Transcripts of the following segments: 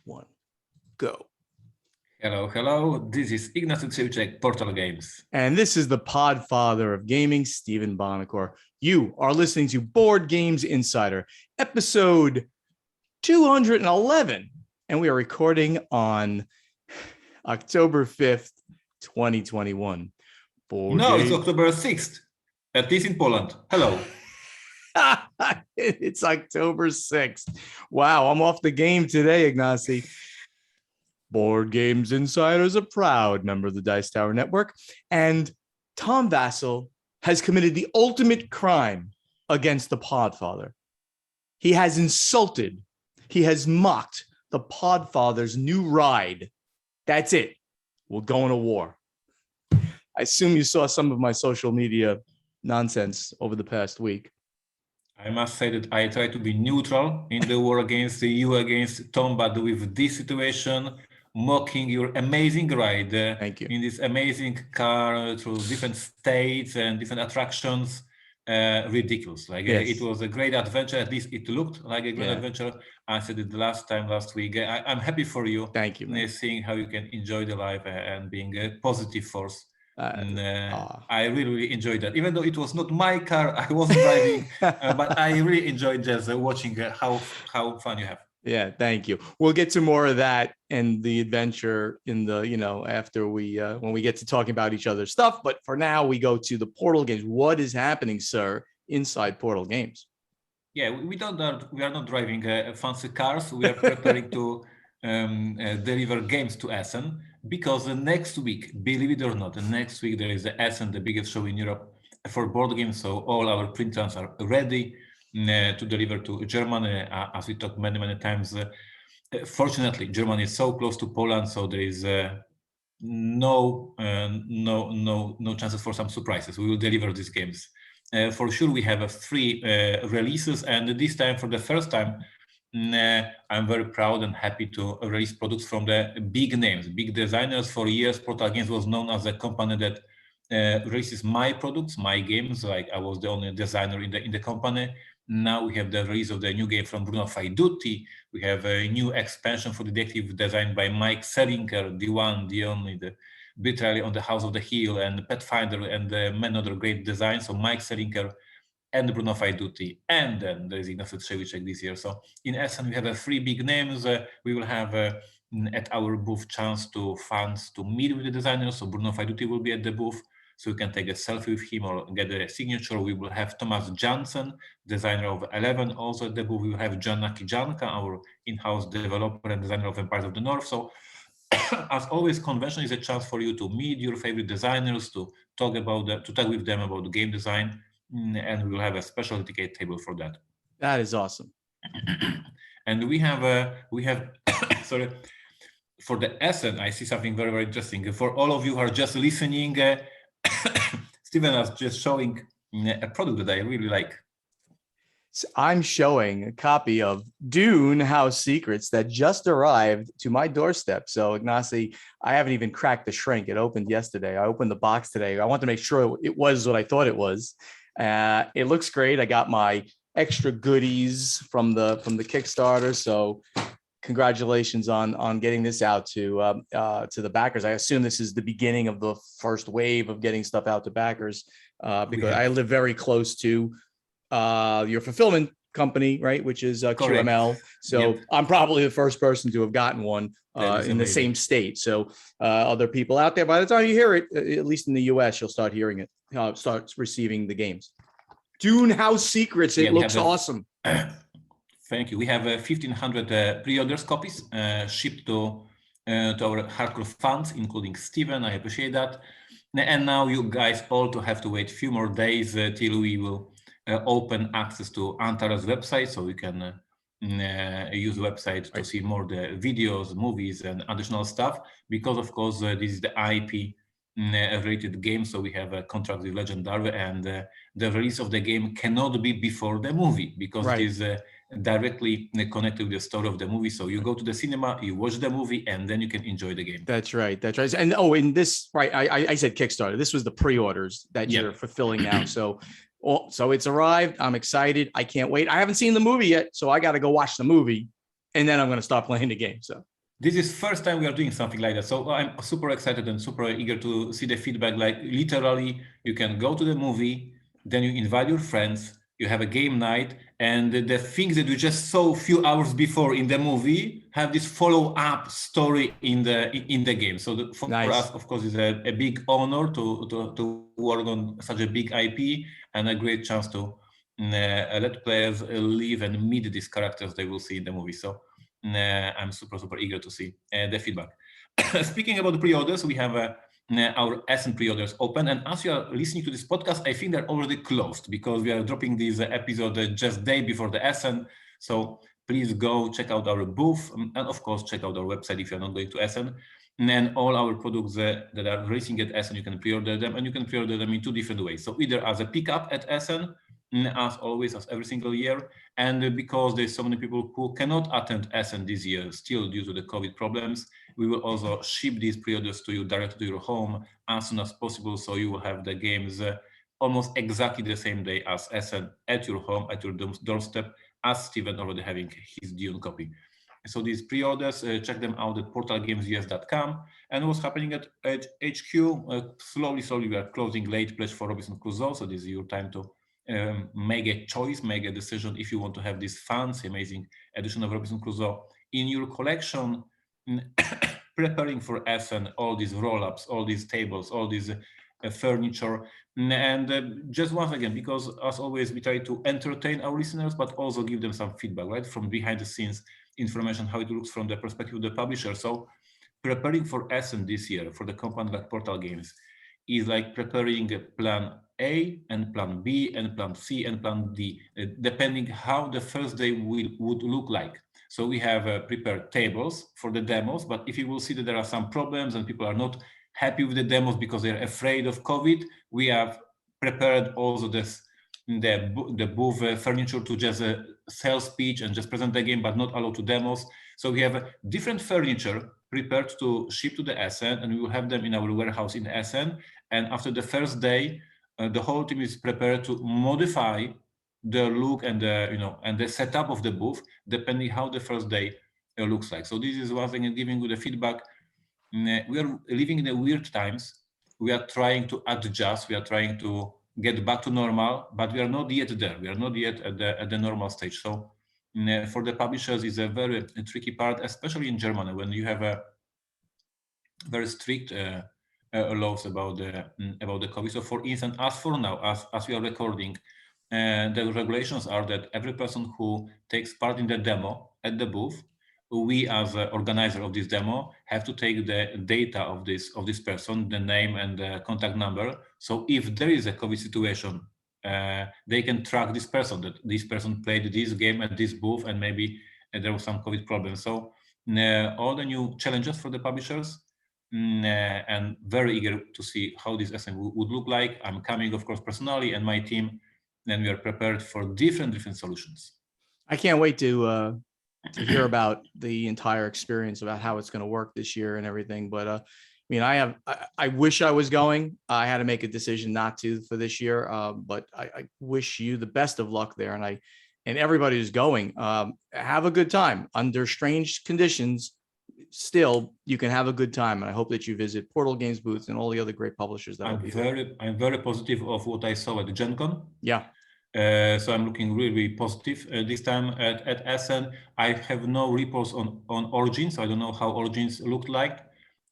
1, go. Hello. This is Ignacy and Portal Games. And this is the Podfather of Gaming, Stephen Bonacore. You are listening to Board Games Insider, episode 211. And we are recording on October 5th, 2021. It's October 6th, at least in Poland. Hello. It's October 6th. Wow, I'm off the game today, Ignacy. Board Games Insider is a proud member of the Dice Tower Network, and Tom Vassell has committed the ultimate crime against the Podfather. He has insulted, he has mocked the Podfather's new ride. That's it. We're going to war. I assume you saw some of my social media nonsense over the past week. I must say that I try to be neutral in the war against you, against Tom, but with this situation, mocking your amazing ride Thank you. in this amazing car through different states and different attractions, ridiculous. It was a great adventure. At least it looked like a great adventure. I said it last week. I'm happy for you. Thank you, man. Seeing how you can enjoy the life and being a positive force. I really enjoyed that. Even though it was not my car, I wasn't driving, but I really enjoyed just watching how fun you have. Yeah, thank you. We'll get to more of that and the adventure in the, after we, when we get to talking about each other's stuff. But for now, we go to the Portal Games. What is happening, sir, inside Portal Games? Yeah, we are not driving fancy cars. We are preparing to deliver games to Essen because next week, believe it or not, next week there is the Essen, the biggest show in Europe for board games. So all our print runs are ready to deliver to Germany, as we talked many times. Fortunately, Germany is so close to Poland, so there is no chances for some surprises. We will deliver these games. For sure, we have 3 releases, and this time, for the first time, I'm very proud and happy to release products from the big names, big designers. For years, Portal Games was known as a company that releases my products, my games. Like I was the only designer in the company. Now we have the release of the new game from Bruno Faidutti. We have a new expansion for Detective designed by Mike Selinker, the one, the only, the literally on the House of the Hill and Pathfinder and many other great designs. So Mike Selinker and Bruno Faidutti, and then there is Ignacy this year. So in Essen, we have 3 big names. We will have at our booth chance to fans to meet with the designers. So Bruno Faidutti will be at the booth, so you can take a selfie with him or get a signature. We will have Thomas Jansen, designer of 11, also at the booth. We will have John Nakijanka, our in-house developer and designer of Empires of the North. So as always, convention is a chance for you to meet your favorite designers, to talk with them about the game design, and we will have a special dedicated table for that. That is awesome. And we have sorry, for the Essen, I see something very interesting. For all of you who are just listening, Stephen was just showing a product that I really like. So I'm showing a copy of Dune House Secrets that just arrived to my doorstep. So Ignacy, I haven't even cracked the shrink. It opened yesterday. I opened the box today. I want to make sure it was what I thought it was. It looks great. I got my extra goodies from the Kickstarter. So congratulations on getting this out to the backers. I assume this is the beginning of the first wave of getting stuff out to backers, because I live very close to your fulfillment company, right? Which is QML. So I'm probably the first person to have gotten one in the same state. So other people out there, by the time you hear it, at least in the US, you'll start hearing it, start receiving the games. Dune House Secrets. It looks awesome. Thank you. We have 1,500 pre-orders copies shipped to our hardcore fans, including Steven. I appreciate that. And now you guys all have to wait a few more days till we will open access to Antara's website, so you can use the website to see more the videos, movies, and additional stuff. Because of course this is the IP related game, so we have a contract with Legendary, and the release of the game cannot be before the movie because it is directly connected with the story of the movie. So you go to the cinema, you watch the movie, and then you can enjoy the game. That's right. And in this, I said Kickstarter. This was the pre-orders that you're fulfilling now. So it's arrived. I'm excited. I can't wait. I haven't seen the movie yet, so I got to go watch the movie, and then I'm going to start playing the game. So This is first time we are doing something like that. So I'm super excited and super eager to see the feedback. Like literally, you can go to the movie, then you invite your friends, you have a game night, and the things that you just saw a few hours before in the movie have this follow-up story in the game. So for us, of course, it's a big honor to work on such a big IP and a great chance to let players live and meet these characters they will see in the movie. So I'm super eager to see the feedback. Speaking about the pre-orders, we have our Essen pre-orders open, and as you are listening to this podcast, I think they're already closed because we are dropping this episode just day before the Essen. So please go check out our booth, and of course check out our website if you're not going to Essen. And all our products that are racing at Essen, you can pre-order them, and you can pre-order them in two different ways. So either as a pickup at Essen, as always, as every single year, and because there's so many people who cannot attend Essen this year, still due to the COVID problems, we will also ship these pre-orders to you directly to your home as soon as possible, so you will have the games almost exactly the same day as Essen at your home, at your doorstep, as Steven already having his Dune copy. So these pre-orders, check them out at portalgamesus.com. And what's happening at HQ, slowly we are closing late pledge for Robinson Crusoe, so this is your time to make a choice, make a decision if you want to have this fancy, amazing edition of Robinson Crusoe in your collection, preparing for Essen, all these roll-ups, all these tables, all these furniture. And just once again, because as always, we try to entertain our listeners, but also give them some feedback, right? From behind the scenes information, how it looks from the perspective of the publisher. So preparing for Essen this year, for the company like Portal Games, is like preparing a plan A and plan B and plan C and plan D, depending how the first day would look like. So we have prepared tables for the demos, but if you will see that there are some problems and people are not happy with the demos because they're afraid of COVID, we have prepared also the booth furniture to just sell speech and just present the game, but not allow to demos. So we have different furniture prepared to ship to the Essen, and we will have them in our warehouse in Essen. And after the first day, the whole team is prepared to modify the look and the setup of the booth depending how the first day looks like. So this is one thing, giving you the feedback. We are living in the weird times. We are trying to adjust. We are trying to get back to normal, but we are not yet there. We are not yet at the normal stage. So for the publishers, it's a very tricky part, especially in Germany, when you have a very strict laws about the COVID. So for instance, as for now, as we are recording, the regulations are that every person who takes part in the demo at the booth, we as an organizer of this demo have to take the data of this person, the name and the contact number. So if there is a COVID situation, they can track this person, that this person played this game at this booth and maybe there was some COVID problem. So all the new challenges for the publishers, and very eager to see how this Essen would look like. I'm coming, of course, personally and my team, and we are prepared for different solutions. I can't wait to hear about the entire experience, about how it's going to work this year and everything. But I mean, I wish I was going. I had to make a decision not to for this year, but I wish you the best of luck there, and everybody who's going, have a good time under strange conditions. Still, you can have a good time, and I hope that you visit Portal Games booths and all the other great publishers that I'm very positive of what I saw at Gen Con. Yeah. So I'm looking really positive this time at Essen. I have no reports on Origins, so I don't know how Origins looked like.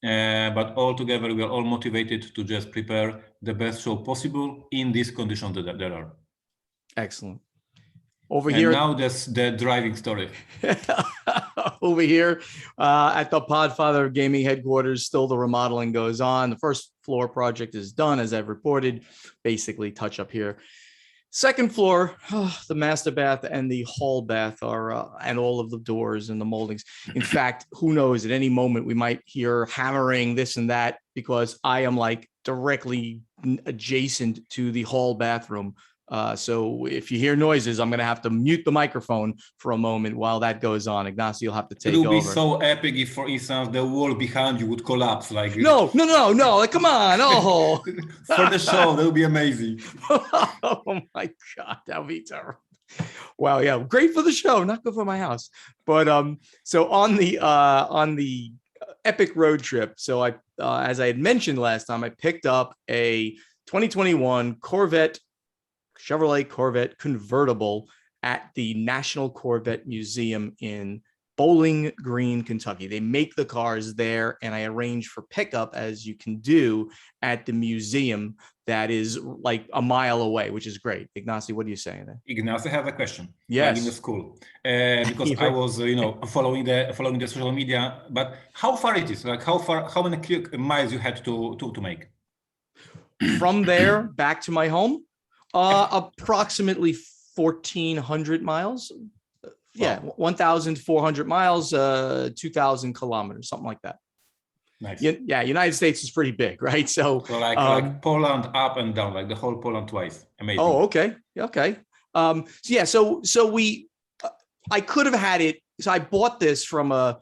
But all together, we are all motivated to just prepare the best show possible in these conditions that there are. Excellent. Over here, now that's the driving story. Over here at the Podfather Gaming headquarters, still the remodeling goes on. The first floor project is done, as I've reported. Basically, touch up here. Second floor, the master bath and the hall bath are, and all of the doors and the moldings. In fact, who knows? At any moment, we might hear hammering, this and that, because I am like directly adjacent to the hall bathroom. So if you hear noises, I'm going to have to mute the microphone for a moment while that goes on. Ignacy, you'll have to take over. It would be so epic if, for instance, the wall behind you would collapse. Like no. Like, come on. Oh, for the show, that would be amazing. Oh my God, that would be terrible. Wow, yeah, great for the show, not good for my house. But so on the epic road trip, so I as I had mentioned last time, I picked up a 2021 Chevrolet Corvette convertible at the National Corvette Museum in Bowling Green, Kentucky. They make the cars there, and I arranged for pickup, as you can do at the museum that is like a mile away, which is great. Ignacy, what are you saying there? Ignacy, I have a question. Yes. Like in the school, because I was, following the social media. But how far it is? Like how many miles you had to make? From there back to my home, approximately 1,400 miles. Yeah, 1,400 miles, 2,000 kilometers, something like that. Nice. Yeah, United States is pretty big, right? So like Poland up and down, like the whole Poland twice. Amazing. Oh, okay. I could have had it. So I bought this from a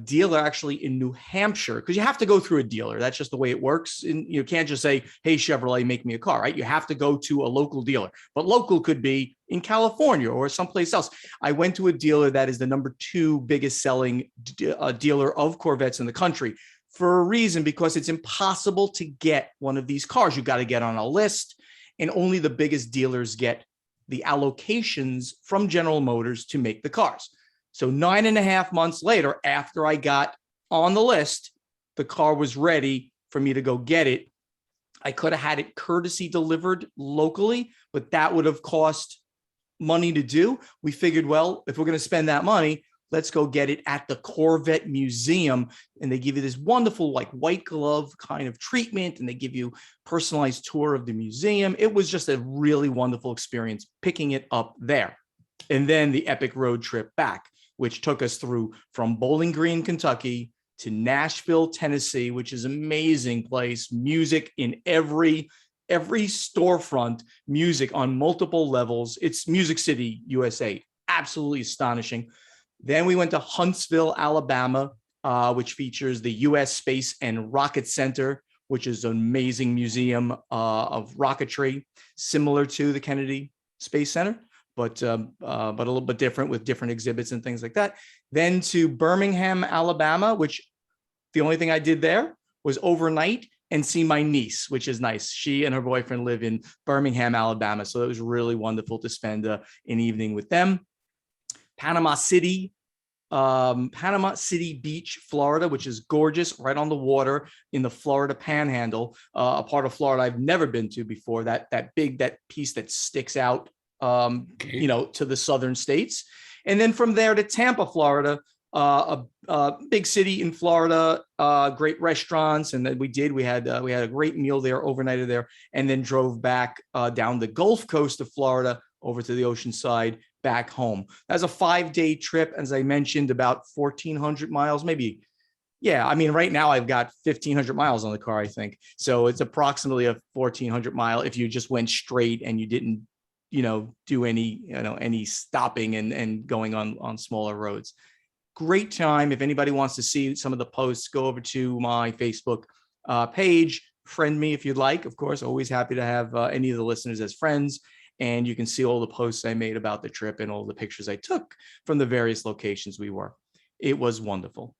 dealer actually in New Hampshire, because you have to go through a dealer. That's just the way it works. And you can't just say, hey, Chevrolet, make me a car, right? You have to go to a local dealer, but local could be in California or someplace else. I went to a dealer that is the number 2 biggest selling dealer of Corvettes in the country, for a reason, because it's impossible to get one of these cars. You got to get on a list, and only the biggest dealers get the allocations from General Motors to make the cars. So 9.5 months later, after I got on the list, the car was ready for me to go get it. I could have had it courtesy delivered locally, but that would have cost money to do. We figured, well, if we're going to spend that money, let's go get it at the Corvette Museum. And they give you this wonderful, like, white glove kind of treatment, and they give you personalized tour of the museum. It was just a really wonderful experience picking it up there. And then the epic road trip back, which took us through from Bowling Green, Kentucky to Nashville, Tennessee, which is an amazing place. Music in every storefront, music on multiple levels. It's Music City, USA. Absolutely astonishing. Then we went to Huntsville, Alabama, which features the U.S. Space and Rocket Center, which is an amazing museum of rocketry, similar to the Kennedy Space Center, but a little bit different, with different exhibits and things like that. Then to Birmingham, Alabama, which the only thing I did there was overnight and see my niece, which is nice. She and her boyfriend live in Birmingham, Alabama. So it was really wonderful to spend an evening with them. Panama City Beach, Florida, which is gorgeous, right on the water in the Florida Panhandle, a part of Florida I've never been to before. That piece that sticks out, to the southern states. And then from there to Tampa, Florida, a big city in Florida, great restaurants. And then we had a great meal there, overnighted there, and then drove back down the Gulf Coast of Florida over to the ocean side, back home. That's a 5-day trip, as I mentioned, about 1,400 miles, maybe. Yeah, I mean, right now I've got 1,500 miles on the car, I think. So it's approximately a 1,400 mile if you just went straight and you didn't, do any stopping and going on smaller roads. Great time. If anybody wants to see some of the posts, go over to my Facebook page, friend me if you'd like. Of course, always happy to have any of the listeners as friends. And you can see all the posts I made about the trip and all the pictures I took from the various locations we were. It was wonderful.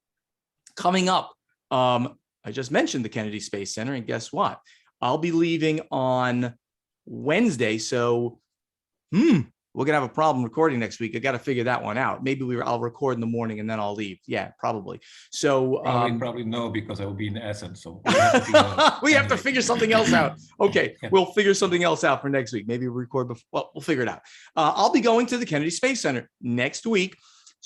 Coming up, I just mentioned the Kennedy Space Center, and guess what? I'll be leaving on Wednesday. So, we're going to have a problem recording next week. I got to figure that one out. Maybe I'll record in the morning and then I'll leave. Yeah, probably. So probably no, because I will be in Essen. So we have to figure something else out. Okay. Yeah. We'll figure something else out for next week. Maybe record before. Well, we'll figure it out. I'll be going to the Kennedy Space Center next week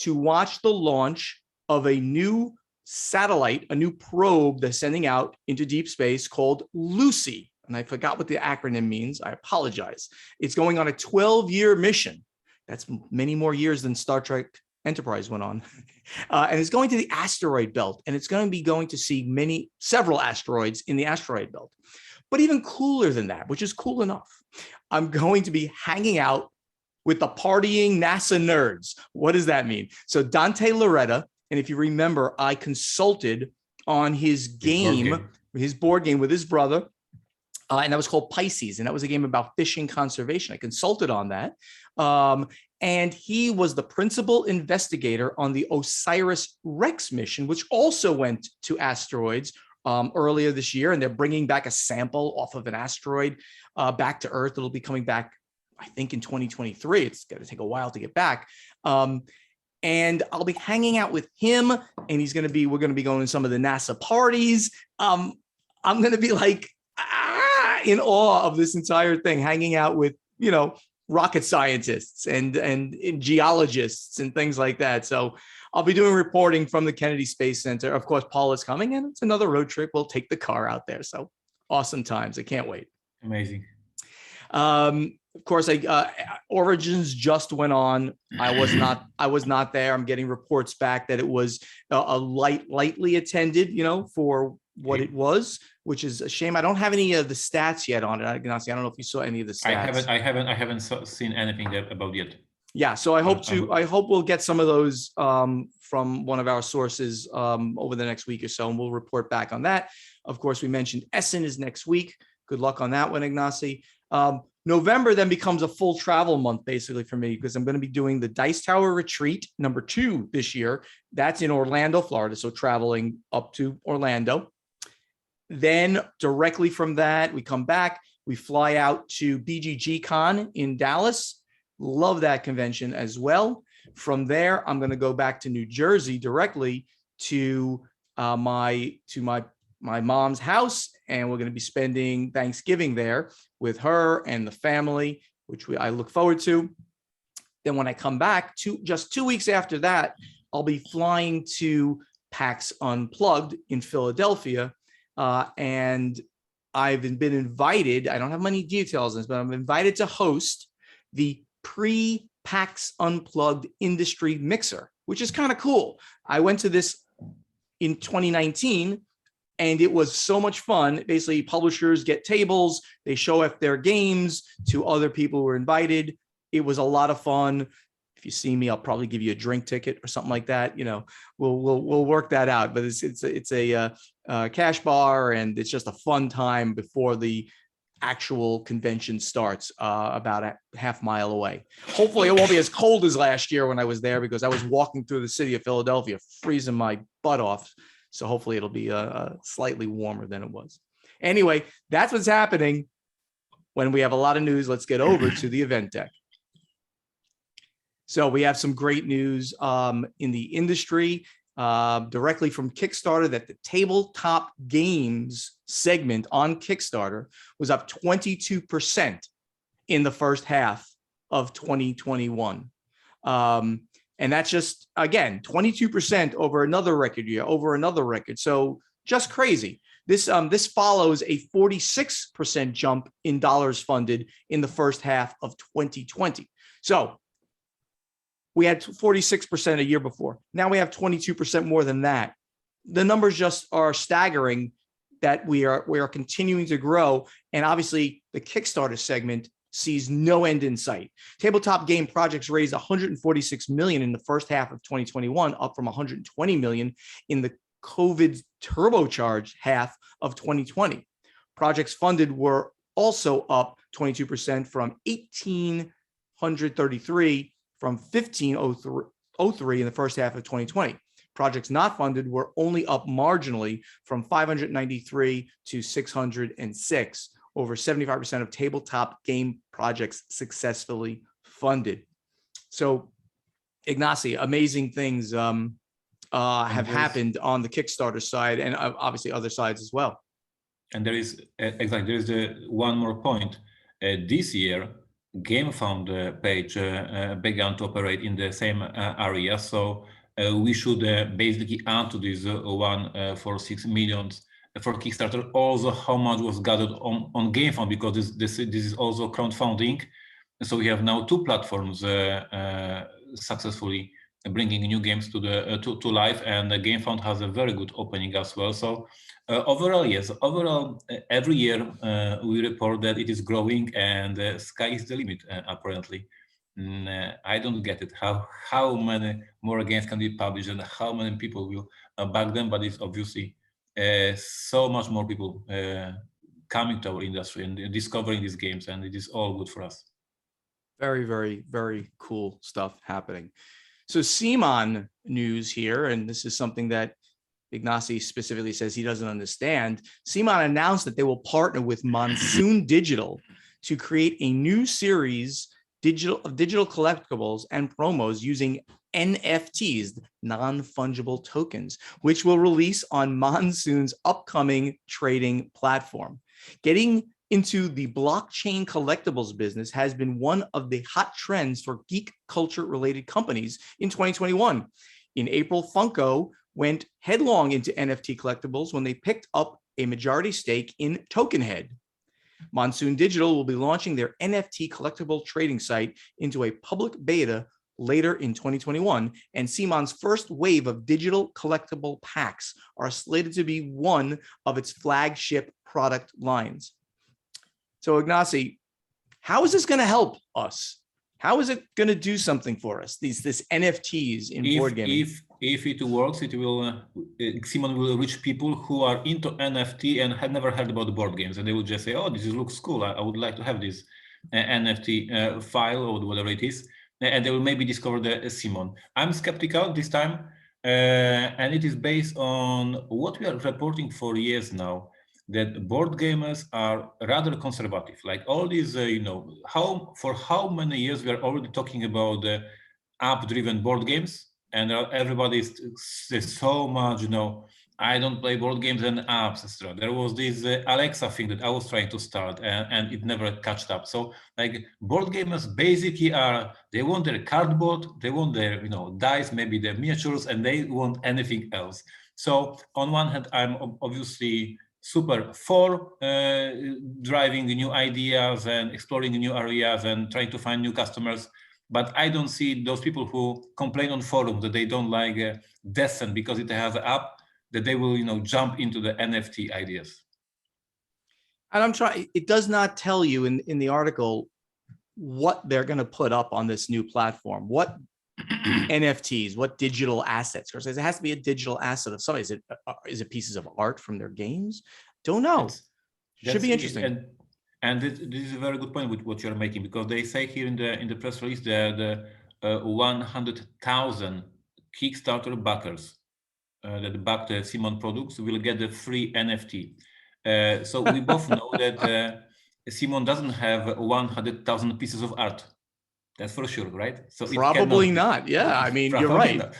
to watch the launch of a new satellite, a new probe they're sending out into deep space called Lucy. And I forgot what the acronym means. I apologize. It's going on a 12-year mission. That's many more years than Star Trek Enterprise went on. And it's going to the asteroid belt. And it's going to be going to see several asteroids in the asteroid belt. But even cooler than that, which is cool enough, I'm going to be hanging out with the partying NASA nerds. What does that mean? So Dante Loretta, and if you remember, I consulted on his board game with his brother. And that was called Pisces. And that was a game about fishing conservation. I consulted on that. And he was the principal investigator on the OSIRIS-REx mission, which also went to asteroids earlier this year. And they're bringing back a sample off of an asteroid back to Earth. It'll be coming back, I think, in 2023. It's going to take a while to get back. And I'll be hanging out with him, and we're going to be going to some of the NASA parties. I'm going to be like in awe of this entire thing, hanging out with, rocket scientists and geologists and things like that. So I'll be doing reporting from the Kennedy Space Center. Of course, Paul is coming, and it's another road trip. We'll take the car out there. So awesome times. I can't wait. Amazing. Of course, Origins just went on. I was not there. I'm getting reports back that it was lightly attended, for what it was, which is a shame. I don't have any of the stats yet on it. Ignacy, I don't know if you saw any of the stats. I haven't seen anything about yet. Yeah, so I hope we'll get some of those from one of our sources over the next week or so, and we'll report back on that. Of course, we mentioned Essen is next week. Good luck on that one, Ignacy. November then becomes a full travel month, basically, for me, because I'm going to be doing the Dice Tower Retreat #2 this year. That's in Orlando, Florida, so traveling up to Orlando. Then directly from that, we come back, we fly out to BGG Con in Dallas. Love that convention as well. From there, I'm going to go back to New Jersey directly to my mom's house, and we're going to be spending Thanksgiving there with her and the family, which I look forward to. Then when I come back, just 2 weeks after that, I'll be flying to PAX Unplugged in Philadelphia. And I've been invited, I don't have many details on this, but I'm invited to host the pre-PAX Unplugged Industry Mixer, which is kind of cool. I went to this in 2019, and it was so much fun. Basically, publishers get tables, they show off their games to other people who were invited. It was a lot of fun. If you see me, I'll probably give you a drink ticket or something like that. We'll work that out. But it's a cash bar, and it's just a fun time before the actual convention starts, about a half mile away. Hopefully, it won't be as cold as last year when I was there, because I was walking through the city of Philadelphia, freezing my butt off. So hopefully, it'll be slightly warmer than it was. Anyway, that's what's happening. When we have a lot of news, let's get over to the event deck. So we have some great news in the industry, directly from Kickstarter, that the tabletop games segment on Kickstarter was up 22% in the first half of 2021. And that's just, again, 22% over another record year, over another record. So just crazy. This follows a 46% jump in dollars funded in the first half of 2020. So we had 46% a year before. Now we have 22% more than that. The numbers just are staggering, that we are continuing to grow. And obviously the Kickstarter segment sees no end in sight. Tabletop game projects raised $146 million in the first half of 2021, up from $120 million in the COVID turbocharged half of 2020. Projects funded were also up 22% from 1,833 from 1,503 in the first half of 2020. Projects not funded were only up marginally from 593 to 606. Over 75% of tabletop game projects successfully funded. So, Ignacy, amazing things have happened on the Kickstarter side, and obviously other sides as well. And there is the one more point. This year, GameFound page began to operate in the same area. So we should basically add to this 146 million for Kickstarter also how much was gathered on GameFound, because this is also crowdfunding. So we have now two platforms successfully bringing new games to life, and the GameFound has a very good opening as well. So overall, yes, every year we report that it is growing, and the sky is the limit apparently. I don't get it, how many more games can be published and how many people will back them, but it's obviously so much more people coming to our industry and discovering these games, and it is all good for us. Very, very, very cool stuff happening. So Simon news here, and this is something that Ignacy specifically says he doesn't understand. Simon announced that they will partner with Monsoon Digital to create a new series of digital collectibles and promos using NFTs, non-fungible tokens, which will release on Monsoon's upcoming trading platform. Getting into the blockchain collectibles business has been one of the hot trends for geek culture related companies in 2021. In April, Funko went headlong into NFT collectibles when they picked up a majority stake in Tokenhead. Monsoon Digital will be launching their NFT collectible trading site into a public beta later in 2021, and Simon's first wave of digital collectible packs are slated to be one of its flagship product lines. So Ignacy, how is this going to help us? How is it going to do something for us? This NFTs in board gaming. If it works, it will. Simon will reach people who are into NFT and had never heard about the board games, and they will just say, "Oh, this looks cool. I would like to have this NFT file or whatever it is," and they will maybe discover the Simon. I'm skeptical this time, and it is based on what we are reporting for years now, that board gamers are rather conservative. Like all these, for how many years we are already talking about the app-driven board games, and everybody says so much, I don't play board games and apps, etc. There was this Alexa thing that I was trying to start, and it never catched up. So, like, board gamers basically they want their cardboard, they want their, dice, maybe their miniatures, and they want anything else. So, on one hand, I'm obviously super for driving new ideas and exploring new areas and trying to find new customers. But I don't see those people who complain on forums that they don't like Descent because it has an app, that they will, jump into the NFT ideas. And I'm trying, it does not tell you in the article what they're going to put up on this new platform, what NFTs, what digital assets. Of course, it has to be a digital asset of somebody. Is it pieces of art from their games? Don't know. Should be interesting. And this is a very good point with what you're making, because they say here in the press release that the 100,000 Kickstarter backers that back the Simon products will get the free NFT. So we both know that Simon doesn't have 100,000 pieces of art. That's for sure, right? So probably not. Yeah, I mean, you're right. Not.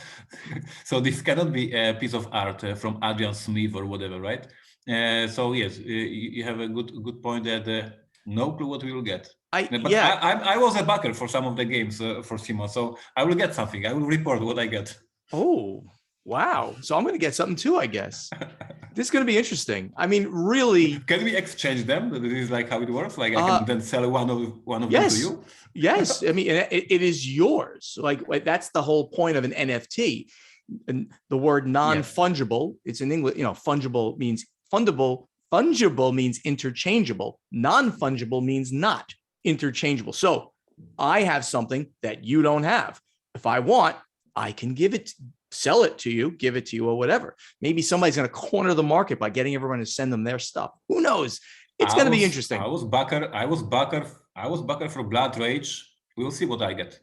So this cannot be a piece of art from Adrian Smith or whatever, right? So yes, you have a good point that no clue what we will get. I was a backer for some of the games for Simon, so I will get something. I will report what I get. Oh, wow. So I'm going to get something too, I guess. This is going to be interesting. I mean, really. Can we exchange them? This is like how it works. Like I can then sell one of them to you. Yes. I mean, it is yours. Like that's the whole point of an NFT. And the word non-fungible, it's in English, fungible means fundable. Fungible means interchangeable. Non-fungible means not interchangeable. So I have something that you don't have. If I want, I can sell it to you, give it to you, or whatever. Maybe somebody's going to corner the market by getting everyone to send them their stuff. Who knows? It's going to be interesting. I was backer for Blood Rage. We'll see what I get.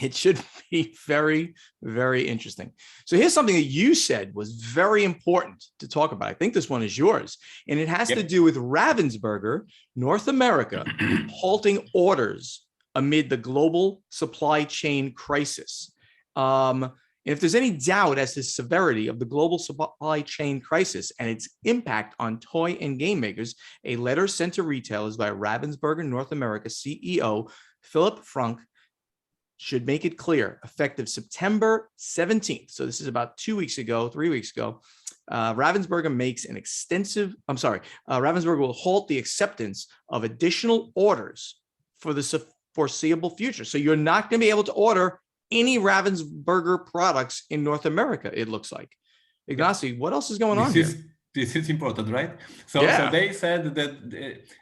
It should be very, very interesting. So here's something that you said was very important to talk about. I think this one is yours, and it has to do with Ravensburger, North America, halting orders amid the global supply chain crisis. And if there's any doubt as to the severity of the global supply chain crisis and its impact on toy and game makers, a letter sent to retailers by Ravensburger North America CEO Philip Frank should make it clear, effective September 17th. So this is about 3 weeks ago, Ravensburger Ravensburger will halt the acceptance of additional orders for the foreseeable future. So you're not going to be able to order any Ravensburger products in North America, it looks like. Ignacy, what else is going on here? This is important, right? So they said that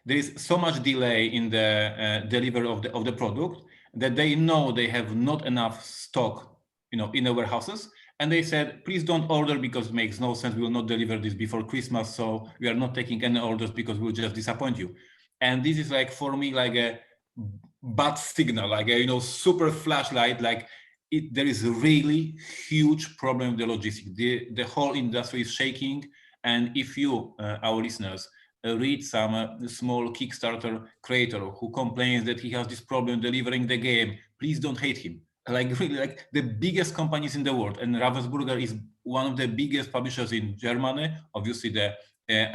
there is so much delay in the delivery of the product that they know they have not enough stock, in the warehouses, And they said, please don't order because it makes no sense. We will not deliver this before Christmas. So we are not taking any orders because we'll just disappoint you. And this is like, for me, like a bad signal, like a, super flashlight, like there is a really huge problem with the logistics. The whole industry is shaking. And if you, our listeners, read some small Kickstarter creator who complains that he has this problem delivering the game, please don't hate him. Like really, like the biggest companies in the world, and Ravensburger is one of the biggest publishers in Germany. Obviously, the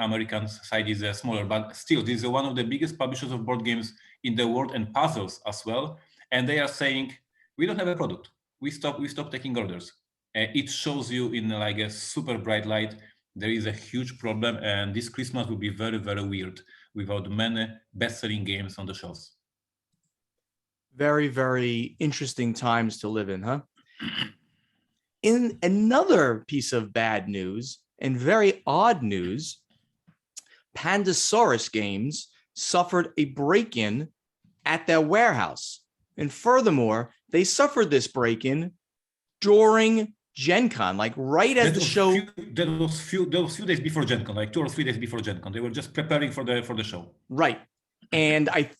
American side is smaller, but still, this is one of the biggest publishers of board games in the world and puzzles as well. And they are saying, we don't have a product. We stop taking orders. It shows you in like a super bright light. There is a huge problem, and this Christmas will be very, very weird without many best-selling games on the shelves. Very, very interesting times to live in, huh? In another piece of bad news and very odd news, Pandasaurus Games suffered a break-in at their warehouse. And furthermore, they suffered this break-in during Gen Con, like right as the show. That was few days before Gen Con, like 2 or 3 days before Gen Con. They were just preparing for the show. Right. And I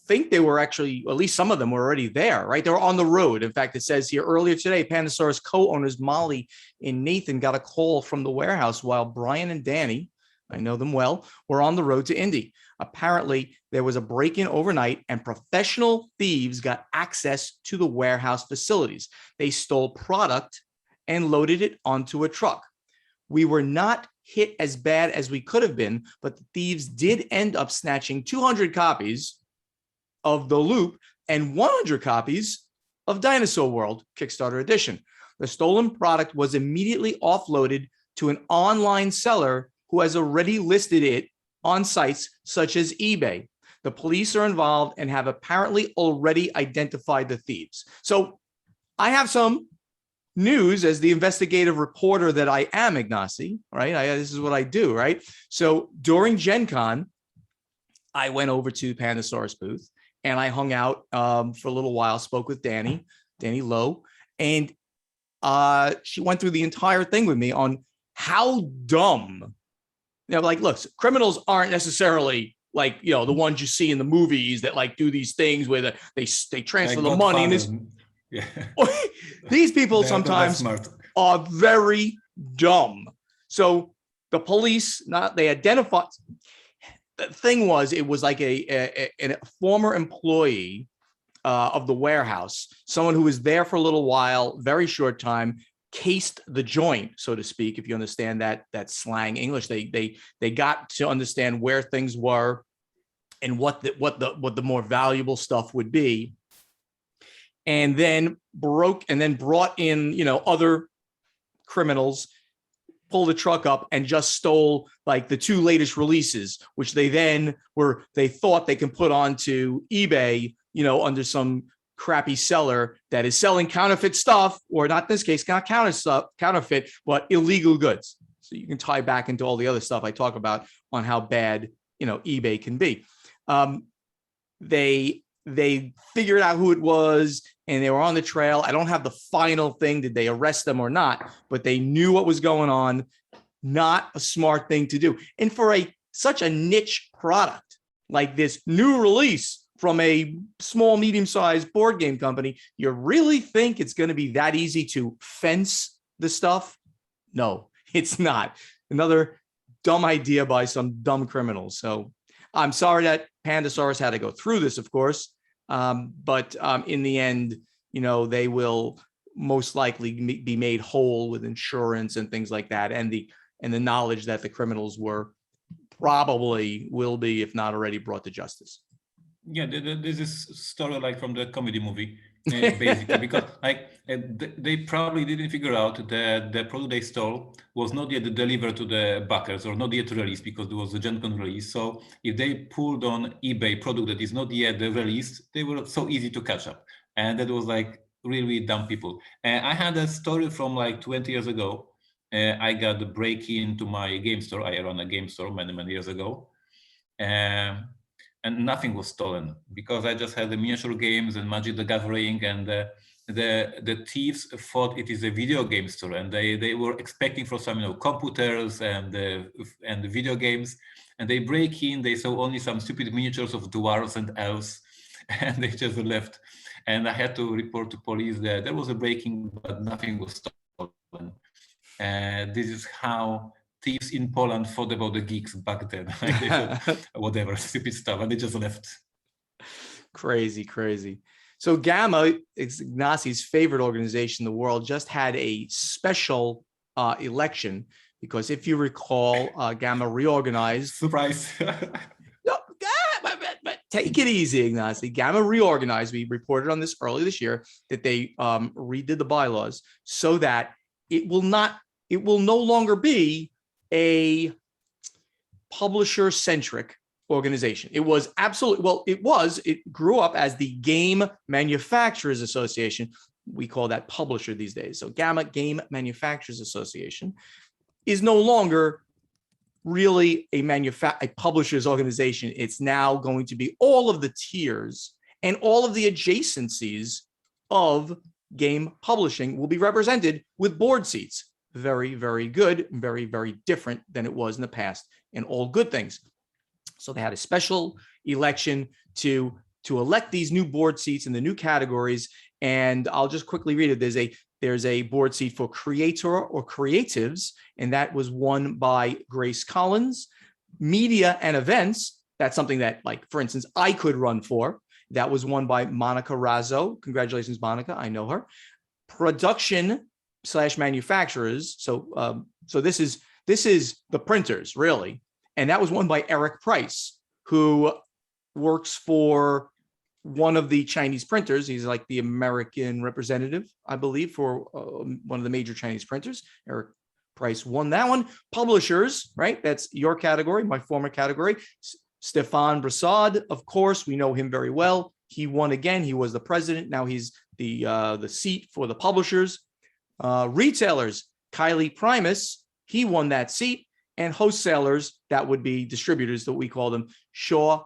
think they were actually, at least some of them were already there, right? They were on the road. In fact, it says here earlier today, Pandasaurus co-owners Molly and Nathan got a call from the warehouse while Brian and Danny, I know them well, were on the road to Indy. Apparently, there was a break-in overnight and professional thieves got access to the warehouse facilities. They stole product and loaded it onto a truck. We were not hit as bad as we could have been, but the thieves did end up snatching 200 copies of The Loop and 100 copies of Dinosaur World Kickstarter edition. The stolen product was immediately offloaded to an online seller who has already listed it on sites such as eBay. The police are involved and have apparently already identified the thieves. So I have some news as the investigative reporter that I am, Ignacy, right? This is what I do, right? So during Gen Con, I went over to Pandasaurus booth and I hung out for a little while, spoke with Danny Lowe, and she went through the entire thing with me on how dumb, like, look, criminals aren't necessarily like, the ones you see in the movies that like do these things where they transfer the money. And this, yeah. These people sometimes are very dumb. So the police, they identified. The thing was, it was like a former employee of the warehouse, someone who was there for a little while, very short time, cased the joint, so to speak, if you understand that slang English. They got to understand where things were and what the more valuable stuff would be, and then brought in other criminals, pulled the truck up and just stole like the 2 latest releases, which they thought they can put onto eBay, under some crappy seller that is selling counterfeit stuff, or not in this case, not counterfeit, but illegal goods. So you can tie back into all the other stuff I talk about on how bad, eBay can be. They figured out who it was and they were on the trail. I don't have the final thing. Did they arrest them or not? But they knew what was going on. Not a smart thing to do. And for such a niche product like this new release from a small, medium-sized board game company, you really think it's going to be that easy to fence the stuff? No, it's not. Another dumb idea by some dumb criminals. So I'm sorry that Pandasaurus had to go through this, of course. But in the end, they will most likely be made whole with insurance and things like that. And the knowledge that the criminals will be, if not already, brought to justice. Yeah, this is story like from the comedy movie, basically, because they probably didn't figure out that the product they stole was not yet delivered to the backers or not yet released, because there was a Gen Con release. So if they pulled on eBay product that is not yet released, they were so easy to catch up. And that was like really dumb people. I had a story from like 20 years ago. I got a break into my game store. I run a game store many years ago. And nothing was stolen because I just had the miniature games and Magic the Gathering, and the thieves thought it is a video game store, and they were expecting for some computers and the video games, and they break in. They saw only some stupid miniatures of dwarves and elves, and they just left. And I had to report to police that there was a breaking, but nothing was stolen. This is how thieves in Poland thought about the geeks back then. They thought, whatever, stupid stuff, and they just left. Crazy, crazy. So GAMA, Ignacy's favorite organization in the world, just had a special election because if you recall, GAMA reorganized. Surprise. No, but take it easy, Ignacy. GAMA reorganized. We reported on this earlier this year that they redid the bylaws so that it will no longer be a publisher-centric organization. It was absolutely, it grew up as the Game Manufacturers Association. We call that publisher these days. So GAMA, Game Manufacturers Association, is no longer really a publisher's organization. It's now going to be all of the tiers and all of the adjacencies of game publishing will be represented with board seats. Very, very good, very, very different than it was in the past, and all good things. So they had a special election to elect these new board seats in the new categories. And I'll just quickly read it. There's a board seat for creator or creatives, and that was won by Grace Collins. Media and events, that's something that, like, for instance, I could run for. That was won by Monica Razzo. Congratulations, Monica. I know her. Production/manufacturers. So this is the printers, really. And that was won by Eric Price, who works for one of the Chinese printers. He's like the American representative, I believe, for one of the major Chinese printers. Eric Price won that one. Publishers, right? That's your category, my former category. Stefan Brassard, of course, we know him very well. He won again. He was the president. Now he's the seat for the publishers. Retailers, Kylie Primus, he won that seat. And wholesalers, that would be distributors that we call them. Shaw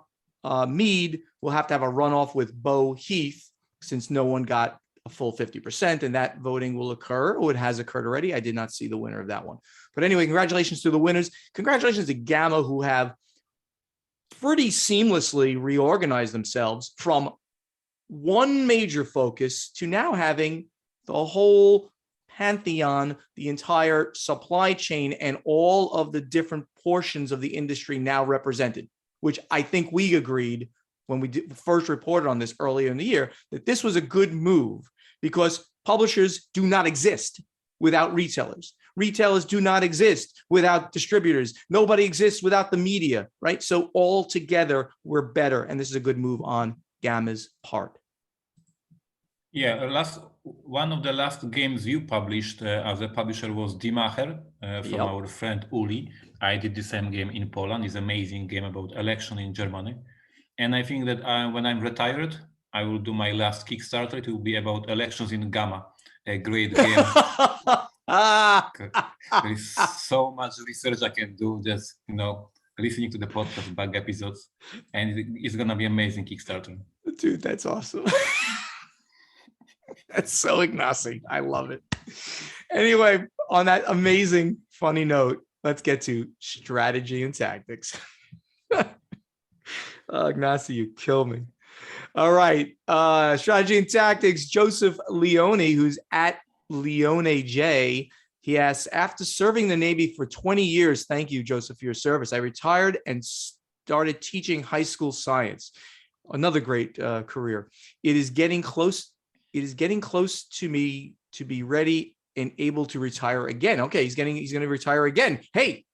Mead will have to have a runoff with Bo Heath since no one got a full 50%, and that voting will occur, or it has occurred already. I did not see the winner of that one. But anyway, congratulations to the winners. Congratulations to GAMA, who have pretty seamlessly reorganized themselves from one major focus to now having the whole pantheon, the entire supply chain, and all of the different portions of the industry now represented, which I think we agreed when we first reported on this earlier in the year, that this was a good move because publishers do not exist without retailers. Retailers do not exist without distributors. Nobody exists without the media, right? So all together, we're better. And this is a good move on GAMA's part. Yeah, one of the last games you published as a publisher was Die Macher from our friend Uli. I did the same game in Poland. It's an amazing game about election in Germany. And I think that when I'm retired, I will do my last Kickstarter. It will be about elections in GAMA, a great game. There is so much research I can do, just listening to the podcast back episodes, and it's gonna be amazing Kickstarter. Dude, that's awesome. That's so Ignacy. I love it. Anyway, on that amazing, funny note, let's get to strategy and tactics. Ignacy, you kill me. All right. Strategy and tactics. Joseph Leone, who's at Leone J. He asks, after serving the Navy for 20 years, thank you, Joseph, for your service. I retired and started teaching high school science. Another great career. It is getting close to me to be ready and able to retire again. Okay, he's going to retire again. Hey,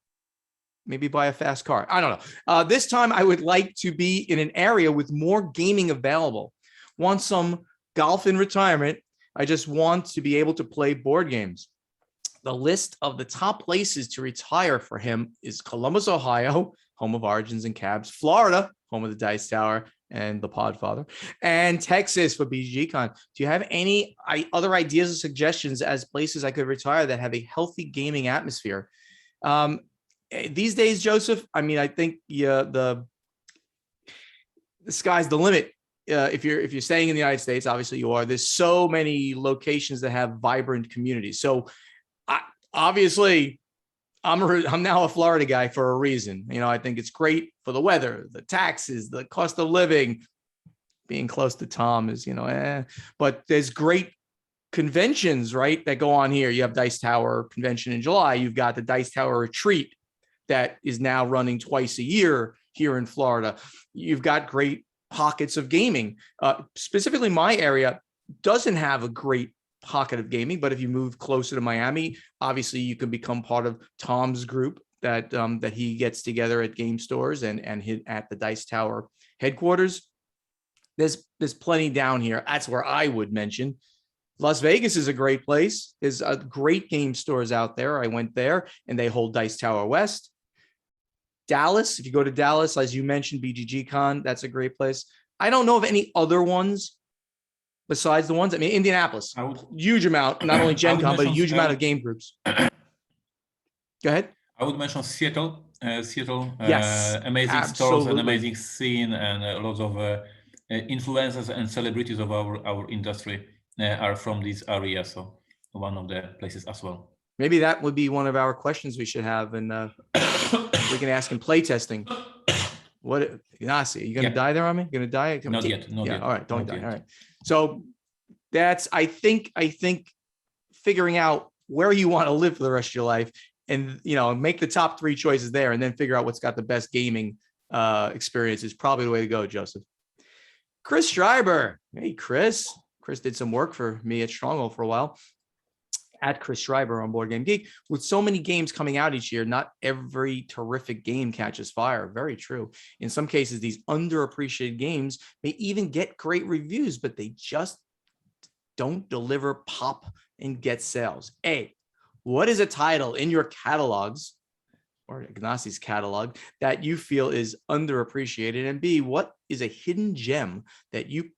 maybe buy a fast car. I don't know. This time I would like to be in an area with more gaming available. Want some golf in retirement. I just want to be able to play board games. The list of the top places to retire for him is Columbus, Ohio, home of Origins and Cabs, Florida, home of the Dice Tower and the Podfather, and Texas for BGCon. Do you have any other ideas or suggestions as places I could retire that have a healthy gaming atmosphere? These days, Joseph, I mean, I think the sky's the limit if you're staying in the United States, obviously you are. There's so many locations that have vibrant communities. So, obviously, I'm now a Florida guy for a reason. I think it's great for the weather, the taxes, the cost of living. Being close to Tom is, but there's great conventions, right, that go on here. You have Dice Tower convention in July. You've got the Dice Tower retreat that is now running twice a year here in Florida. You've got great pockets of gaming. Specifically, my area doesn't have a great pocket of gaming, but if you move closer to Miami, obviously you can become part of Tom's group that he gets together at game stores and hit at the Dice Tower headquarters. There's plenty down here. That's where I would mention. Las Vegas is a great place. There's a great game stores out there. I went there and they hold Dice Tower West. Dallas, if you go to Dallas, as you mentioned, BGG Con, that's a great place. I don't know of any other ones besides the ones. I mean, Indianapolis, huge amount, not only Gen Con, but a huge amount of game groups. Go ahead. I would mention Seattle. Yes, amazing absolutely. stores, an amazing scene, and lots of influencers and celebrities of our industry are from this area. So one of the places as well. Maybe that would be one of our questions we should have, and we can ask in playtesting. What, Ignacy, are you going to die there on me? Going to die? Not yet. Not yet. All right, don't die. All right. So that's, I think figuring out where you want to live for the rest of your life, and make the top 3 choices there, and then figure out what's got the best gaming experience is probably the way to go, Joseph. Chris Schreiber. Hey, Chris. Chris did some work for me at Stronghold for a while. At Chris Schreiber on Board Game Geek. With so many games coming out each year, not every terrific game catches fire. Very true. In some cases, these underappreciated games may even get great reviews, but they just don't deliver pop and get sales. A, what is a title in your catalogs or Ignacy's catalog that you feel is underappreciated? And B, what is a hidden gem that you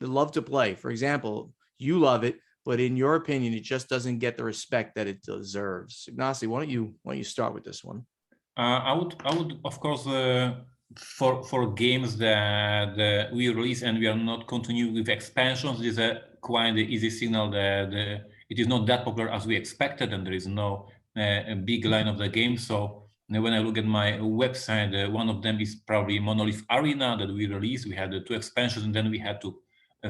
love to play? For example, you love it, but in your opinion, it just doesn't get the respect that it deserves. Ignacy, why don't you start with this one? I would, of course, for games that we release and we are not continuing with expansions, it is a quite easy signal that it is not that popular as we expected, and there is no a big line of the game. So when I look at my website, one of them is probably Monolith Arena that we released. We had 2 expansions, and then we had to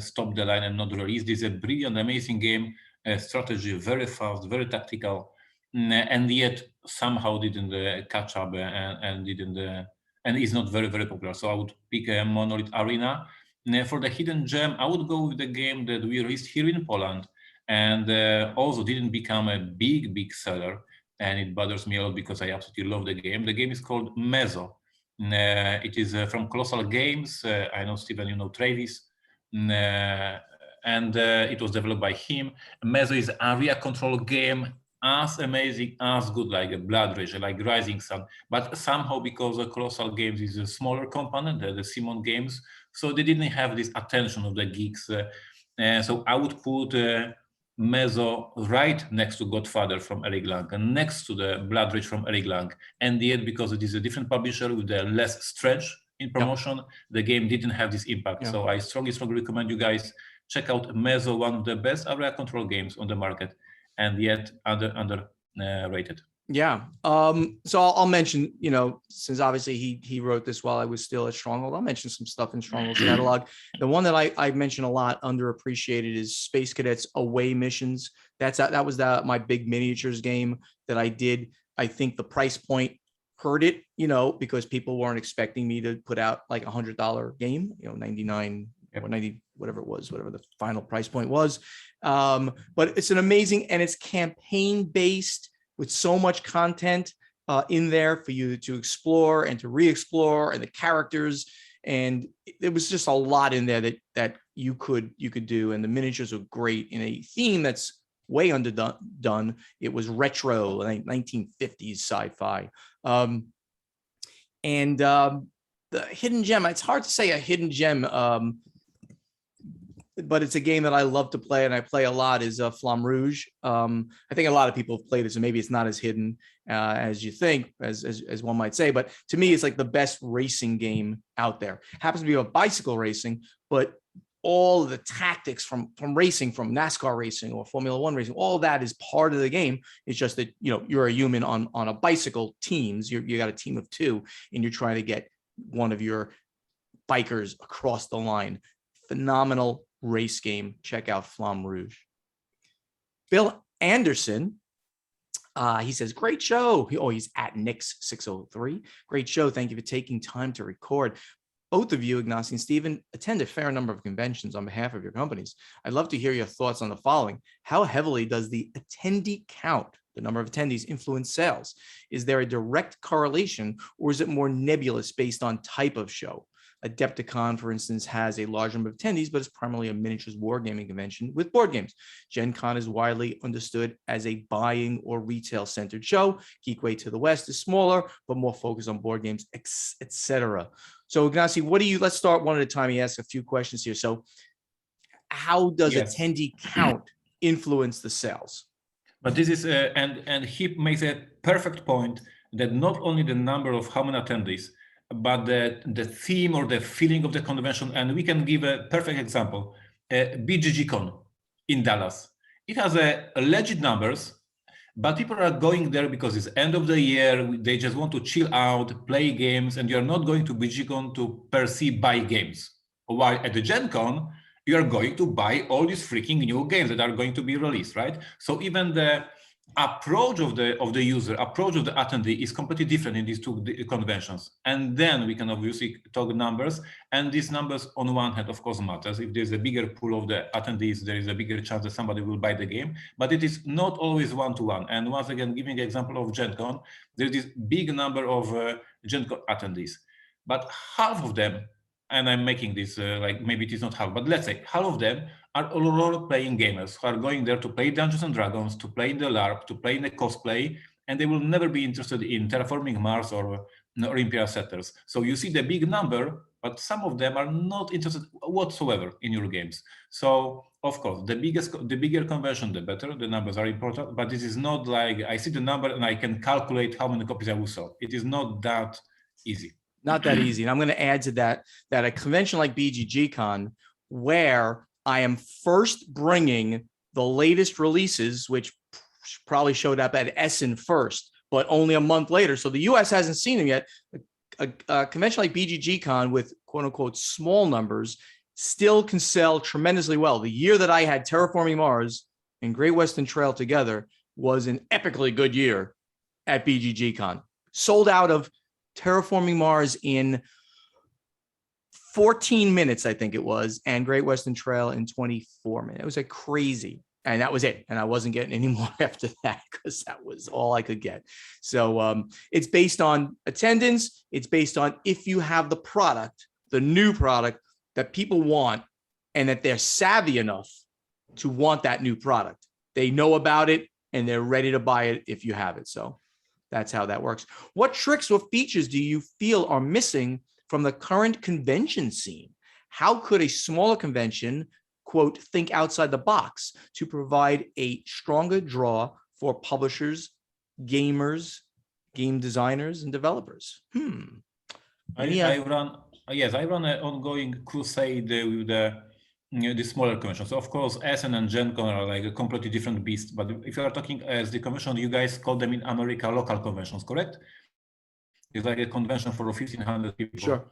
stop the line and not release. This is a brilliant, amazing game, strategy, very fast, very tactical, and yet somehow didn't catch up and didn't and is not very, very popular. So I would pick a Monolith Arena. For the hidden gem, I would go with the game that we released here in Poland and also didn't become a big seller. And it bothers me a lot because I absolutely love the game. The game is called Mezzo. It is from Colossal Games. I know, Steven, you know Travis. And it was developed by him. Mezzo is area control game, as amazing, as good, like a Blood Rage, like Rising Sun. But somehow, because Colossal Games is a smaller company, the Simon Games, so they didn't have this attention of the geeks. So I would put Mezzo right next to Godfather from Eric Lang and next to the Blood Rage from Eric Lang. And yet, because it is a different publisher with a less stretch in promotion, the game didn't have this impact. So I strongly recommend you guys check out Mezzo, one of the best area control games on the market, and yet underrated. Yeah. So I'll mention, since obviously he wrote this while I was still at Stronghold, I'll mention some stuff in Stronghold's catalog. The one that I mention a lot, underappreciated, is Space Cadets Away Missions. That was my big miniatures game that I did. I think the price point hurt it, because people weren't expecting me to put out like $100 game, 99 or 90, whatever it was, whatever the final price point was. But it's an amazing, and it's campaign based with so much content in there for you to explore and to re-explore, and the characters. And there was just a lot in there that you could do. And the miniatures were great in a theme that's way underdone. It was retro, like 1950s sci-fi. The hidden gem, it's hard to say a hidden gem. but it's a game that I love to play and I play a lot is Flamme Rouge. I think a lot of people have played it, so maybe it's not as hidden as you think, as one might say. But to me, it's like the best racing game out there. Happens to be about bicycle racing, but all the tactics from racing, from NASCAR racing or Formula One racing, all that is part of the game. It's just that, you know, you're a human on a bicycle teams. You got a team of two, and you're trying to get one of your bikers across the line. Phenomenal race game. Check out Flamme Rouge. Bill Anderson, he says, great show. He's at Nix603. Great show. Thank you for taking time to record. Both of you, Ignacy and Stephen, attend a fair number of conventions on behalf of your companies. I'd love to hear your thoughts on the following. How heavily does the attendee count, the number of attendees, influence sales? Is there a direct correlation, or is it more nebulous based on type of show? Adepticon, for instance, has a large number of attendees, but it's primarily a miniatures wargaming convention with board games. Gen Con is widely understood as a buying or retail-centered show. Geekway to the west is smaller, but more focused on board games, etc. So, Ignacy, let's start one at a time. He asks a few questions here. So, how does attendee count influence the sales? But this is, and he makes a perfect point that not only the number of how many attendees, but the theme or the feeling of the convention. And we can give a perfect example. BGGCon in Dallas. It has a legit numbers, but people are going there because it's end of the year. They just want to chill out, play games, and you're not going to BGGCon to per se buy games. While at the Gen Con, you are going to buy all these freaking new games that are going to be released, right? So even the approach of the user, approach of the attendee is completely different in these two conventions. And then we can obviously talk numbers, and these numbers on one hand, of course, matters. If there's a bigger pool of the attendees, there is a bigger chance that somebody will buy the game, but it is not always one-to-one. And once again, giving an example of Gen Con, there's this big number of Gen Con attendees, but half of them, and I'm making this like maybe it is not half, but let's say half of them are role-playing gamers who are going there to play Dungeons and Dragons, to play in the LARP, to play in the cosplay, and they will never be interested in terraforming Mars or Imperial Settlers. So you see the big number, but some of them are not interested whatsoever in your games. So of course, the bigger convention, the better. The numbers are important, but this is not like I see the number and I can calculate how many copies I will sell. It is not that easy. Not that easy. And I'm going to add to that a convention like BGGCon, where I am first bringing the latest releases, which probably showed up at Essen first, but only a month later. So the US hasn't seen them yet. A convention like BGGCon with quote unquote small numbers still can sell tremendously well. The year that I had Terraforming Mars and Great Western Trail together was an epically good year at BGGCon. Sold out of Terraforming Mars in 14 minutes, I think it was, and Great Western Trail in 24 minutes. It was like crazy. And that was it. And I wasn't getting any more after that because that was all I could get. So it's based on attendance. It's based on if you have the product, the new product that people want, and that they're savvy enough to want that new product. They know about it and they're ready to buy it if you have it. So that's how that works. What tricks or features do you feel are missing from the current convention scene? How could a smaller convention, quote, think outside the box to provide a stronger draw for publishers, gamers, game designers, and developers? I run an ongoing crusade with the smaller conventions. So of course, Essen and Gen Con are like a completely different beast. But if you are talking as the convention, you guys call them in America local conventions, correct? It's like a convention for 1,500 people. Sure.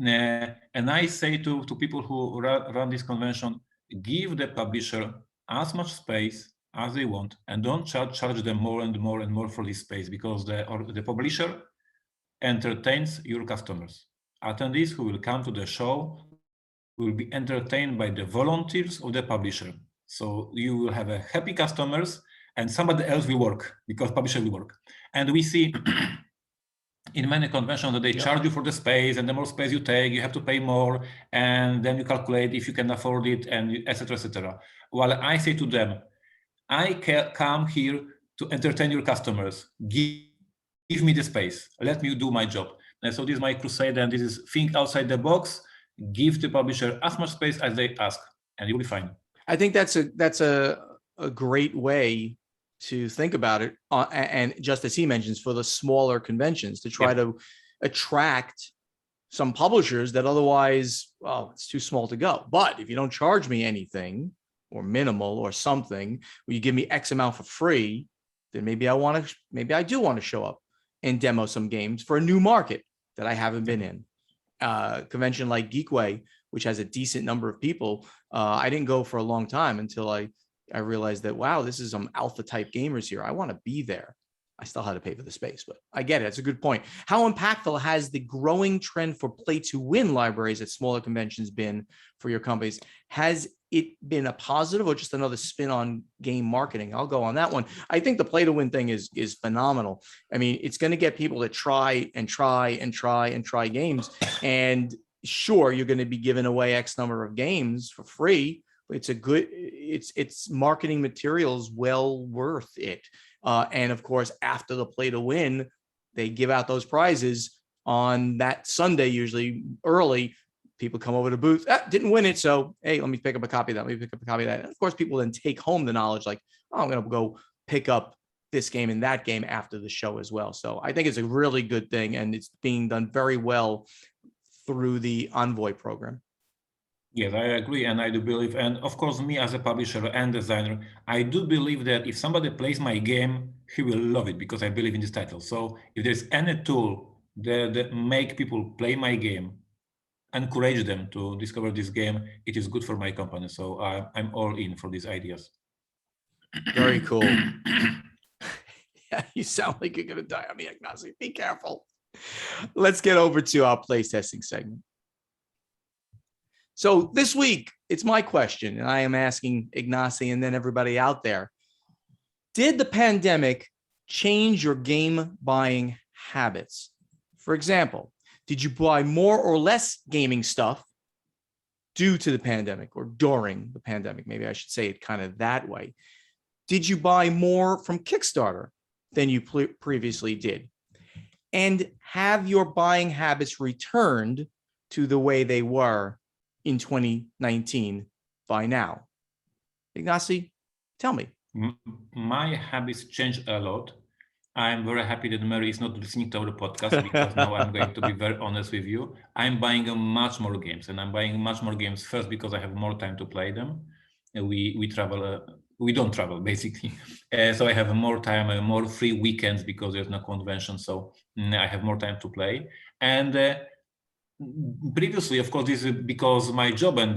And I say to people who run this convention, give the publisher as much space as they want, and don't charge them more and more and more for this space, because the publisher entertains your customers. Attendees who will come to the show will be entertained by the volunteers of the publisher. So you will have a happy customers, and somebody else will work because publisher will work. And we see in many conventions that they charge you for the space, and the more space you take, you have to pay more, and then you calculate if you can afford it, and etc., etc. While I say to them, I come here to entertain your customers. Give me the space. Let me do my job. And so this is my crusade, and this is think outside the box. Give the publisher as much space as they ask. and you'll be fine. I think that's a great way to think about it. And just as he mentions, for the smaller conventions, to try to attract some publishers that otherwise, well, it's too small to go. But if you don't charge me anything or minimal or something, or you give me X amount for free, then maybe I do want to show up and demo some games for a new market that I haven't been in. Convention like Geekway, which has a decent number of people, I didn't go for a long time until I realized that, wow, this is some alpha type gamers here. I want to be there. I still had to pay for the space, but I get it. It's a good point. How impactful has the growing trend for play to win libraries at smaller conventions been for your companies? Has it been a positive or just another spin on game marketing? I'll go on that one. I think the play to win thing is phenomenal. I mean, it's going to get people to try games. And sure, you're going to be giving away X number of games for free. It's marketing materials well worth it. And of course, after the play to win, they give out those prizes on that Sunday, usually early. People come over to booth, didn't win it. So, hey, let me pick up a copy of that. Let me pick up a copy of that. And of course, people then take home the knowledge like, oh, I'm going to go pick up this game and that game after the show as well. So I think it's a really good thing. And it's being done very well through the Envoy program. Yes, I agree. And I do believe, and of course, me as a publisher and designer, I do believe that if somebody plays my game, he will love it because I believe in this title. So if there's any tool that make people play my game, encourage them to discover this game, it is good for my company. So I'm all in for these ideas. Very cool. Yeah, you sound like you're going to die on me, Ignacy. Be careful. Let's get over to our place testing segment. So this week, it's my question, and I am asking Ignacy and then everybody out there. Did the pandemic change your game buying habits? For example, did you buy more or less gaming stuff due to the pandemic or during the pandemic? Maybe I should say it kind of that way. Did you buy more from Kickstarter than you previously did? And have your buying habits returned to the way they were in 2019 by now? Ignacy, tell me. My habits changed a lot. I'm very happy that Mary is not listening to our podcast because now I'm going to be very honest with you. I'm buying much more games, and I'm buying much more games first because I have more time to play them. We travel, we don't travel basically. So I have more time, more free weekends because there's no convention. So I have more time to play. And previously, of course, this is because my job and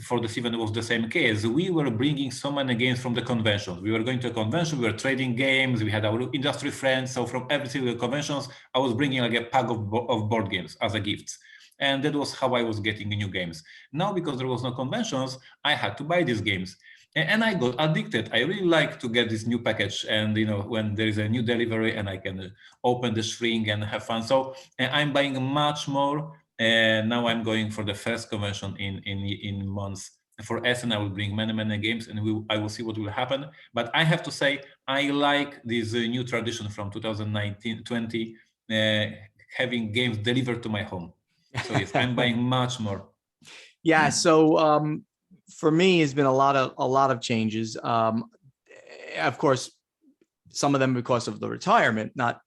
for this event was the same case. We were bringing so many games from the conventions. We were going to a convention, we were trading games, we had our industry friends. So from every single conventions, I was bringing like a pack of board games as a gift. And that was how I was getting new games. Now, because there was no conventions, I had to buy these games. And I got addicted. I really like to get this new package. And, you know, when there is a new delivery and I can open the shrink and have fun. So I'm buying much more. And now I'm going for the first convention in months. For Essen, I will bring many games, and I will see what will happen. But I have to say, I like this new tradition from 2019-20, having games delivered to my home. So yes, I'm buying much more. Yeah. So for me, it's been a lot of changes. Of course, some of them because of the retirement, not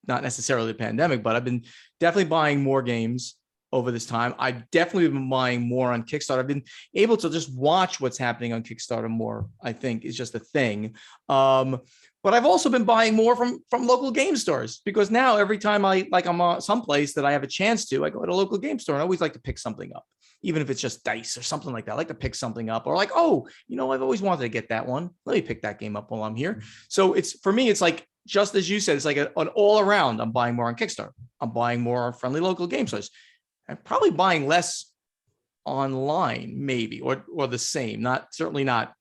necessarily the pandemic, but I've been definitely buying more games over this time. I've definitely been buying more on Kickstarter. I've been able to just watch what's happening on Kickstarter more, I think is just a thing. But I've also been buying more from local game stores because now every time I'm someplace that I have a chance to, I go to a local game store and I always like to pick something up, even if it's just dice or something like that. I like to pick something up or like, oh, you know, I've always wanted to get that one. Let me pick that game up while I'm here. So for me, it's like, just as you said, it's like an all around. I'm buying more on Kickstarter. I'm buying more on friendly local game stores. I'm probably buying less online, maybe, or the same. Certainly not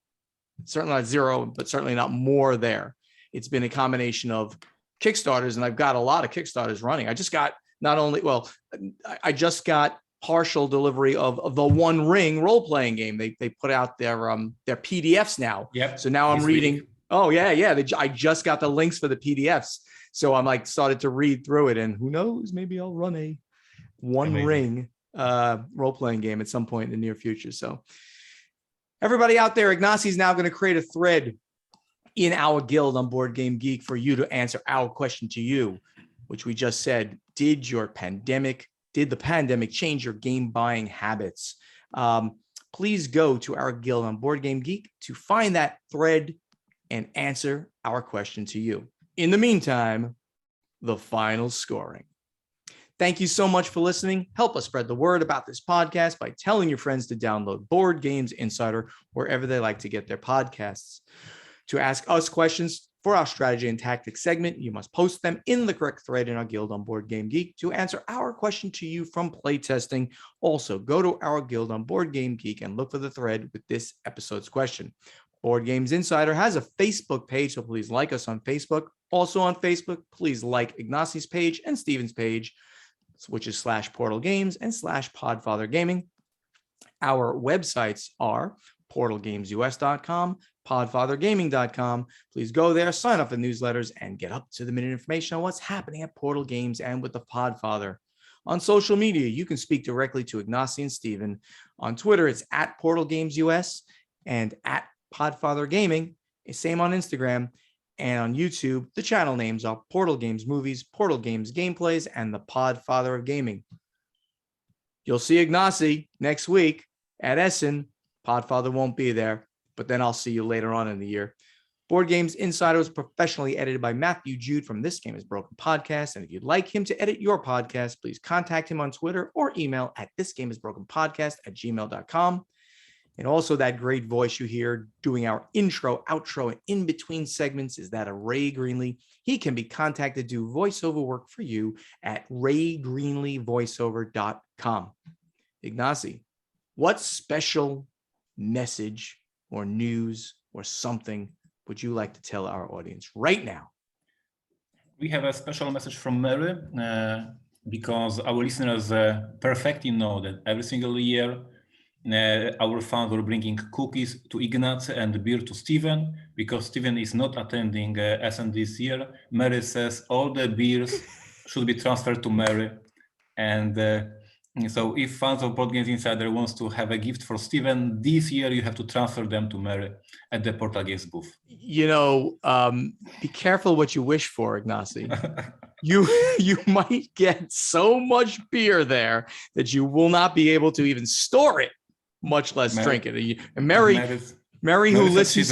zero, but certainly not more there. It's been a combination of Kickstarters, and I've got a lot of Kickstarters running. I just got I just got partial delivery of the One Ring role-playing game. They put out their PDFs now. Yep. So now I'm reading. Oh yeah. I just got the links for the PDFs. So I'm like started to read through it, and who knows, maybe I'll run a One Ring role-playing game at some point in the near future. So Everybody out there, Ignacy is now going to create a thread in our guild on Board Game Geek for you to answer our question to you, which we just said, did the pandemic change your game buying habits? Please go to our guild on Board Game Geek to find that thread and answer our question to you. In the meantime, the final scoring. Thank you so much for listening. Help us spread the word about this podcast by telling your friends to download Board Games Insider wherever they like to get their podcasts. To ask us questions for our strategy and tactics segment, you must post them in the correct thread in our guild on Board Game Geek to answer our question to you from playtesting. Also, go to our guild on Board Game Geek and look for the thread with this episode's question. Board Games Insider has a Facebook page, so please like us on Facebook. Also on Facebook, please like Ignacy's page and Steven's page, which is /Portal Games and /Podfather Gaming. Our websites are portalgamesus.com, podfathergaming.com. Please go there, sign up for newsletters, and get up-to-the-minute information on what's happening at Portal Games and with the Podfather. On social media, you can speak directly to Ignacy and Steven. On Twitter, it's @PortalGamesUS and @PodfatherGaming. Same on Instagram. And on YouTube, the channel names are Portal Games Movies, Portal Games Gameplays, and the Podfather of Gaming. You'll see Ignacy next week at Essen. Podfather won't be there, but then I'll see you later on in the year. Board Games Insider is professionally edited by Matthew Jude from This Game is Broken podcast. And if you'd like him to edit your podcast, please contact him on Twitter or email at thisgameisbrokenpodcast@gmail.com. And also that great voice you hear doing our intro, outro, and in-between segments is that of Ray Greenlee. He can be contacted to do voiceover work for you at raygreenleevoiceover.com. Ignacy, what special message or news or something would you like to tell our audience right now? We have a special message from Mary because our listeners perfectly know that every single year our fans were bringing cookies to Ignacy and beer to Steven. Because Steven is not attending SN this year, Mary says all the beers should be transferred to Mary. And so if fans of Board Games Insider wants to have a gift for Steven, this year you have to transfer them to Mary at the Portal Games booth. You know, be careful what you wish for, Ignacy. You might get so much beer there that you will not be able to even store it, much less drink it. And Mary, who listens,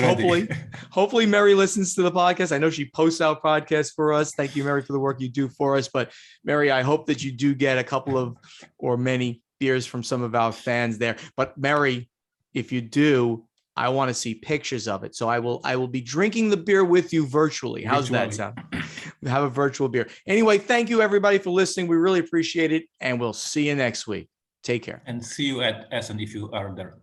hopefully Mary listens to the podcast. I know she posts out podcasts for us. Thank you, Mary, for the work you do for us. But Mary, I hope that you do get a couple of or many beers from some of our fans there. But Mary, if you do, I want to see pictures of it. So I will be drinking the beer with you virtually. How's that sound? Have a virtual beer. Anyway, thank you everybody for listening. We really appreciate it. And we'll see you next week. Take care. And see you at Essen if you are there.